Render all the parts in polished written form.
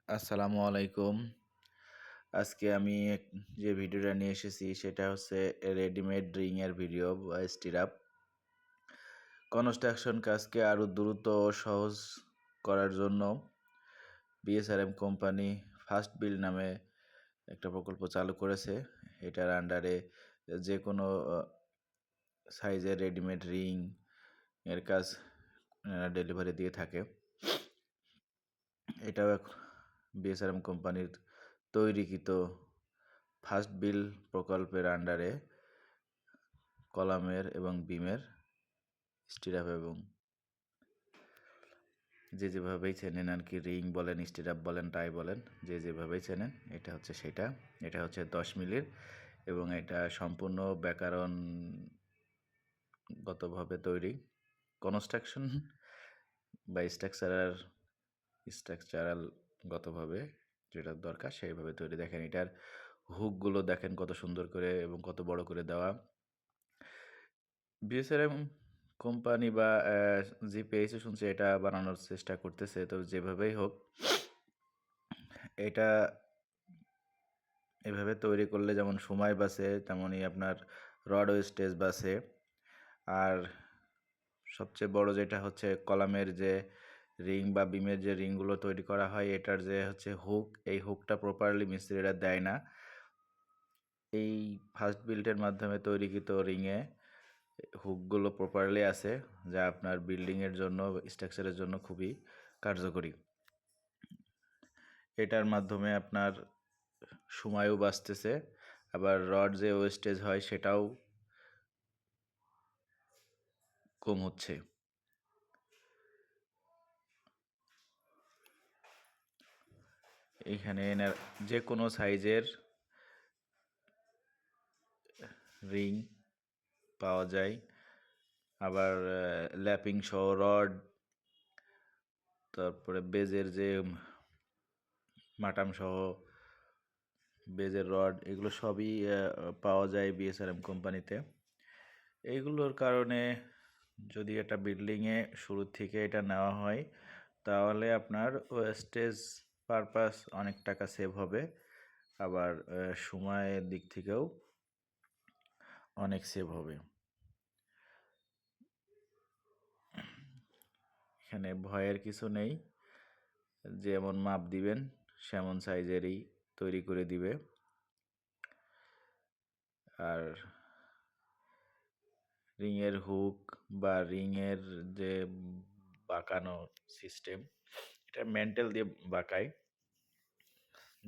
আসসালামু আলাইকুম। আজকে আমি যে ভিডিওটা নিয়ে এসেছি সেটা হচ্ছে রেডিমেড রিং এর ভিডিও বা স্টিরাপ। কনস্ট্রাকশন কাজকে আরও দ্রুত ও সহজ করার জন্য বিএসআরএম কোম্পানি ফার্স্ট বিল্ড নামে একটা প্রকল্প চালু করেছে। এটার আন্ডারে যে কোনো সাইজের রেডিমেড রিং এর কাজ ডেলিভারি দিয়ে থাকে। এটাও বিএসআরএম কোম্পানির তৈরিকৃত ফার্স্ট বিল প্রকল্পের আন্ডারে কলামের এবং বিমের স্টিরাপ এবং যে যেভাবেই চেনেন আর কি, রিং বলেন, স্টিরাপ বলেন, টাই বলেন, যে যেভাবেই চেনেন, এটা হচ্ছে সেটা। এটা হচ্ছে 10 মিলির এবং এটা সম্পূর্ণ ব্যাকরণগতভাবে তৈরি। কনস্ট্রাকশন বা স্ট্রাকচারালগতভাবে যেটা দরকার সেইভাবে তৈরি। দেখেন এটার হুকগুলো দেখেন কত সুন্দর করে এবং কত বড় করে দেওয়া। বিএসআরএম কোম্পানি বা জিপিএইচও শুনছি এটা বানানোর চেষ্টা করতেছে। তো যেভাবেই হোক, এটা এভাবে তৈরি করলে যেমন সময় বাঁচে, তেমনই আপনার রড ওয়েস্টেজ বাঁচে। আর সবচেয়ে বড় যেটা হচ্ছে কলামের যে রিং বা বিমের যে রিংগুলো তৈরি করা হয়, এটার যে হচ্ছে হুক, এই হুকটা প্রপারলি মিস্ত্রিরা দেয় না। এই ফার্স্ট বিল্ডের মাধ্যমে তৈরিকৃত রিংয়ে হুকগুলো প্রপারলি আছে, যা আপনার বিল্ডিংয়ের জন্য, স্ট্রাকচারের জন্য খুবই কার্যকরী। এটার মাধ্যমে আপনার সময়ও বাঁচতেছে, আবার রড যে ওয়েস্টেজ হয় সেটাও কম হচ্ছে। এইখানে যে কোনো সাইজের রিং পাওয়া যায়, আবার ল্যাপিং সহ রড, তারপরে বেজের যে মাটাম সহ বেজের রড, এগুলো সবই পাওয়া যায় বিএসআরএম কোম্পানিতে। এইগুলোর কারণে যদি এটা বিল্ডিংয়ে শুরুর থেকে এটা নেওয়া হয়, তাহলে আপনার ওয়েস্টেজ পারপাস অনেক টাকা সেভ হবে, আবার সময়ের দিক থেকেও অনেক সেভ হবে। এখানে ভয়ের কিছু নেই, যেমন মাপ দিবেন সেমন সাইজেরই তৈরি করে দিবে। আর রিংয়ের হুক বা রিংয়ের যে বাঁকানো সিস্টেম, এটা মেন্টাল দিয়ে বাঁকায়,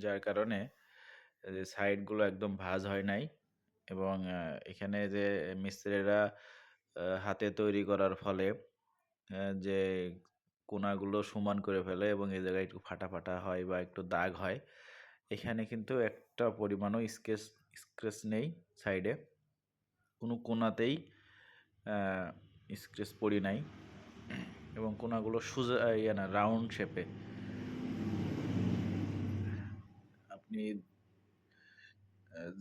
যার কারণে যে সাইডগুলো একদম ভাঁজ হয় নাই। এবং এখানে যে মিস্ত্রিরা হাতে তৈরি করার ফলে যে কোনাগুলো সমান করে ফেলে এবং এই জায়গায় একটু ফাটা ফাটা হয় বা একটু দাগ হয়, এখানে কিন্তু একটা পরিমাণও স্ক্র্যাচ নেই সাইডে, কোনো কোনাতেই স্ক্র্যাচ পড়ি নাই, এবং কোনাগুলো সোজা না, রাউন্ড শেপে। আপনি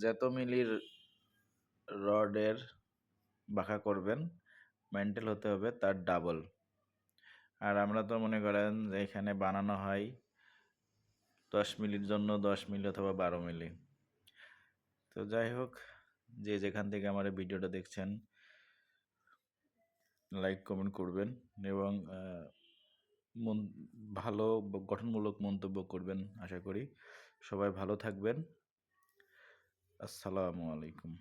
যত মিলির রডের বাঁকা করবেন, মেন্টাল হতে হবে তার ডাবল। আর আমরা তো মনে করেন যে এখানে বানানো হয় 10 মিলির জন্য 10 মিলি অথবা 12 মিলি। তো যাই হোক, যে যেখান থেকে আমার এই ভিডিওটা দেখছেন, লাইক কমেন্ট করবেন এবং ভালো গঠনমূলক মন্তব্য করবেন। আশা করি সবাই ভালো থাকবেন। আসসালামু আলাইকুম।